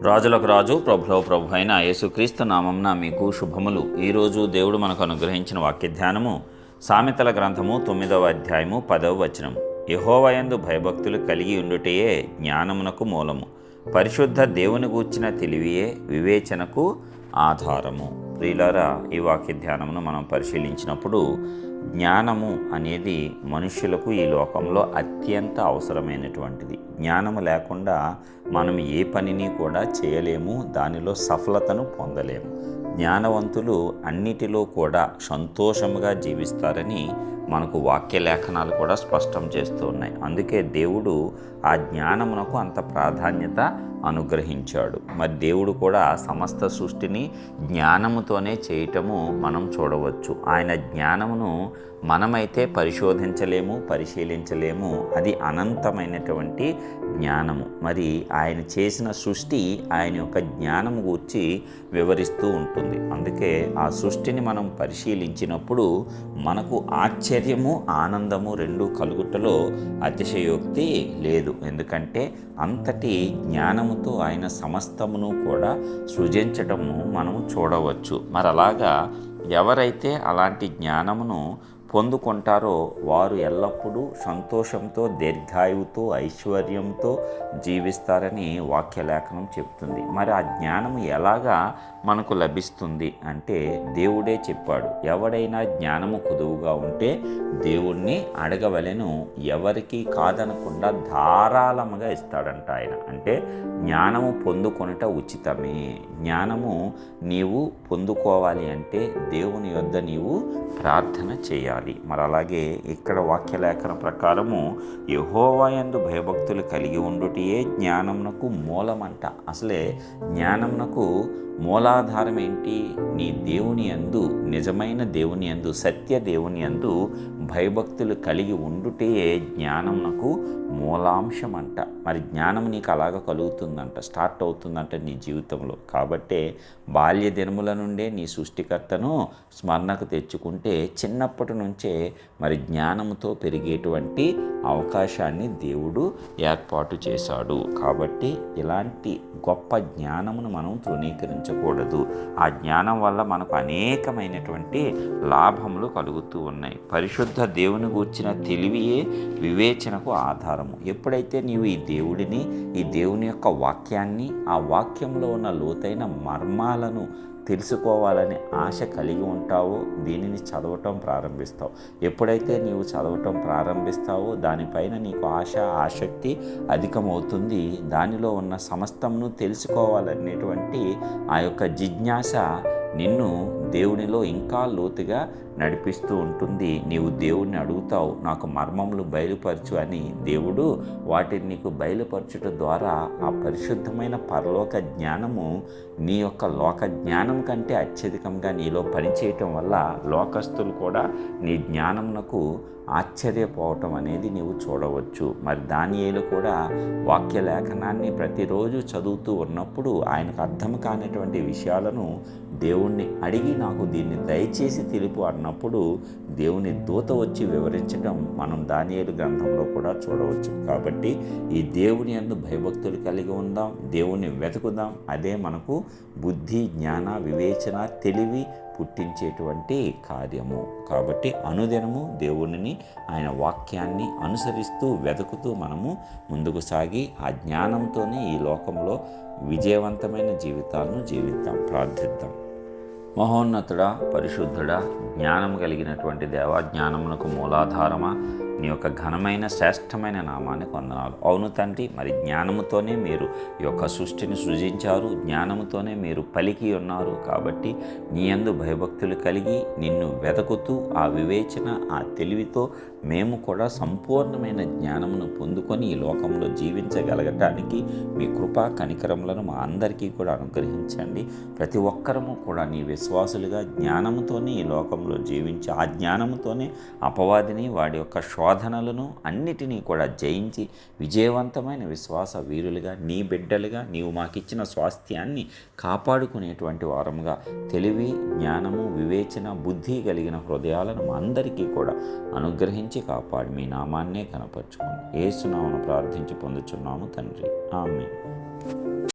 రాజులకు రాజు ప్రభులో ప్రభు అయిన యేసుక్రీస్తు నామంన మీకు శుభములు. ఈరోజు దేవుడు మనకు అనుగ్రహించిన వాక్య ధ్యానము సామెతల గ్రంథము 9వ అధ్యాయము 10వ వచనము. యెహోవాయందు భయభక్తులు కలిగి ఉండుటయే జ్ఞానమునకు మూలము, పరిశుద్ధ దేవుని గూర్చిన తెలివియే వివేచనకు ఆధారము. ప్రియులారా, ఈ వాక్య ధ్యానమును మనం పరిశీలించినప్పుడు జ్ఞానము అనేది మనుష్యులకు ఈ లోకంలో అత్యంత అవసరమైనటువంటిది. జ్ఞానము లేకుండా మనం ఏ పనిని కూడా చేయలేము, దానిలో సఫలతను పొందలేము. జ్ఞానవంతులు అన్నిటిలో కూడా సంతోషముగా జీవిస్తారని మనకు వాక్య లేఖనాలు కూడా స్పష్టం చేస్తూ ఉన్నాయి. అందుకే దేవుడు ఆ జ్ఞానమునకు అంత ప్రాధాన్యత అనుగ్రహించాడు. మరి దేవుడు కూడా సమస్త సృష్టిని జ్ఞానముతోనే చేయటము మనం చూడవచ్చు. ఆయన జ్ఞానమును మనమైతే పరిశోధించలేము, పరిశీలించలేము. అది అనంతమైనటువంటి జ్ఞానము. మరి ఆయన చేసిన సృష్టి ఆయన యొక్క జ్ఞానము గూర్చి వివరిస్తూ ఉంటుంది. అందుకే ఆ సృష్టిని మనం పరిశీలించినప్పుడు మనకు ఆశ్చర్యము, ఆనందము రెండూ కలుగుటలో అతిశయోక్తి లేదు. ఎందుకంటే అంతటి జ్ఞానముతో ఆయన సమస్తమును కూడా సృజించటము మనం చూడవచ్చు. మరి అలాగా ఎవరైతే అలాంటి జ్ఞానమును పొందుకుంటారో వారు ఎల్లప్పుడూ సంతోషంతో, దీర్ఘాయువుతో, ఐశ్వర్యంతో జీవిస్తారని వాక్యలేఖనం చెప్తుంది. మరి ఆ జ్ఞానం ఎలాగా మనకు లభిస్తుంది అంటే దేవుడే చెప్పాడు. ఎవడైనా జ్ఞానము కొదువుగా ఉంటే దేవుణ్ణి అడగవలెను, ఎవరికి కాదనకుండా ధారాళముగా ఇస్తాడంట ఆయన. అంటే జ్ఞానము పొందుకొనుట ఉచితమే. జ్ఞానము నీవు పొందుకోవాలి అంటే దేవుని యొద్ద నీవు ప్రార్థన చేయాలి. మరి అలాగే ఇక్కడ వాక్యలేఖన ప్రకారము యెహోవాయందు భయభక్తులు కలిగి ఉండుటయే జ్ఞానమునకు మూలమంట. అసలే జ్ఞానమునకు మూలాధారం ఏంటి? నీ దేవుని యందు, నిజమైన దేవుని యందు, సత్య దేవుని యందు భయభక్తులు కలిగి ఉండుటయే జ్ఞానమునకు మూలాంశం అంట. మరి జ్ఞానం నీకు అలాగ కలుగుతుందంట, స్టార్ట్ అవుతుందంట నీ జీవితంలో. కాబట్టే బాల్య దినముల నుండే నీ సృష్టికర్తను స్మరణకు తెచ్చుకుంటే చిన్నప్పటి నుంచే మరి జ్ఞానముతో పెరిగేటువంటి అవకాశాన్ని దేవుడు ఏర్పాటు చేశాడు. కాబట్టి ఇలాంటి గొప్ప జ్ఞానమును మనం తృణీకరించకూడదు. ఆ జ్ఞానం వల్ల మనకు అనేకమైనటువంటి లాభములు కలుగుతూ ఉన్నాయి. పరిశుద్ధ దేవుని గూర్చిన తెలివియే వివేచనకు ఆధారము. ఎప్పుడైతే నీవు ఈ దేవుడిని, ఈ దేవుని యొక్క వాక్యాన్ని, ఆ వాక్యంలో ఉన్న లోతైన మర్మాలను తెలుసుకోవాలని ఆశ కలిగి ఉంటావో దీనిని చదవటం ప్రారంభిస్తావు. ఎప్పుడైతే నీవు చదవటం ప్రారంభిస్తావో దానిపైన నీకు ఆశ, ఆసక్తి అధికమవుతుంది. దానిలో ఉన్న సమస్తమును తెలుసుకోవాలనేటువంటి ఆ యొక్క జిజ్ఞాస నిన్ను దేవునిలో ఇంకా లోతుగా నడిపిస్తూ ఉంటుంది. నీవు దేవుణ్ణి అడుగుతావు, నాకు మర్మములు బయలుపరచు అని. దేవుడు వాటిని నీకు బయలుపరచుట ద్వారా ఆ పరిశుద్ధమైన పరలోక జ్ఞానము నీ యొక్క లోక జ్ఞానం కంటే అత్యధికంగా నీలో పనిచేయటం వల్ల లోకస్తులు కూడా నీ జ్ఞానమునకు ఆశ్చర్యపోవటం అనేది నీవు చూడవచ్చు. మరి దానియేలు కూడా వాక్య లేఖనాన్ని ప్రతిరోజు చదువుతూ ఉన్నప్పుడు ఆయనకు అర్థం కానిటువంటి విషయాలను దేవుణ్ణి అడిగి నాకు దీన్ని దయచేసి తెలుపు అన్నప్పుడు దేవుని దూత వచ్చి వివరించడం మనం దానియేలు గ్రంథంలో కూడా చూడవచ్చు. కాబట్టి ఈ దేవుని యందు భయభక్తులు కలిగి ఉందాం, దేవుని వెతుకుదాం. అదే మనకు బుద్ధి, జ్ఞాన, వివేచన, తెలివి పుట్టించేటువంటి కార్యము. కాబట్టి అనుదినము దేవునిని, ఆయన వాక్యాన్ని అనుసరిస్తూ వెతుకుతూ మనము ముందుకు సాగి ఆ జ్ఞానంతోనే ఈ లోకంలో విజయవంతమైన జీవితాలను జీవిద్దాం. ప్రార్థిద్దాం. మహోన్నతుడా, పరిశుద్ధుడా, జ్ఞానం కలిగినటువంటి దేవా, జ్ఞానమునకు మూలాధారమా, నీ యొక్క ఘనమైన శ్రేష్టమైన నామానికి వందనాలు. అవును తండ్రి, మరి జ్ఞానముతోనే మీరు ఈ యొక్క సృష్టిని సృజించారు, జ్ఞానముతోనే మీరు పలికి ఉన్నారు. కాబట్టి నీ యందు భయభక్తులు కలిగి నిన్ను వెతుకుతూ ఆ వివేచన, ఆ తెలివితో మేము కూడా సంపూర్ణమైన జ్ఞానమును పొందుకొని ఈ లోకంలో జీవించగలగటానికి మీ కృపా కనికరములను మా అందరికీ కూడా అనుగ్రహించండి. ప్రతి ఒక్కరము కూడా నీ విశ్వాసులుగా జ్ఞానముతోనే ఈ లోకంలో జీవించి ఆ జ్ఞానముతోనే అపవాదిని, వాడి యొక్క శోధనలను అన్నిటినీ కూడా జయించి విజయవంతమైన విశ్వాస వీరులుగా, నీ బిడ్డలుగా నీవు మాకిచ్చిన స్వాస్థ్యాన్ని కాపాడుకునేటువంటి వారముగా తెలివి, జ్ఞానము, వివేచన, బుద్ధి కలిగిన హృదయాలను మా అందరికీ కూడా అనుగ్రహించి కాపాడి మీ నామాన్నే కనపరచుకోండి. యేసు నామమున ప్రార్థించి పొందుచున్నాము తండ్రి. ఆమేన్.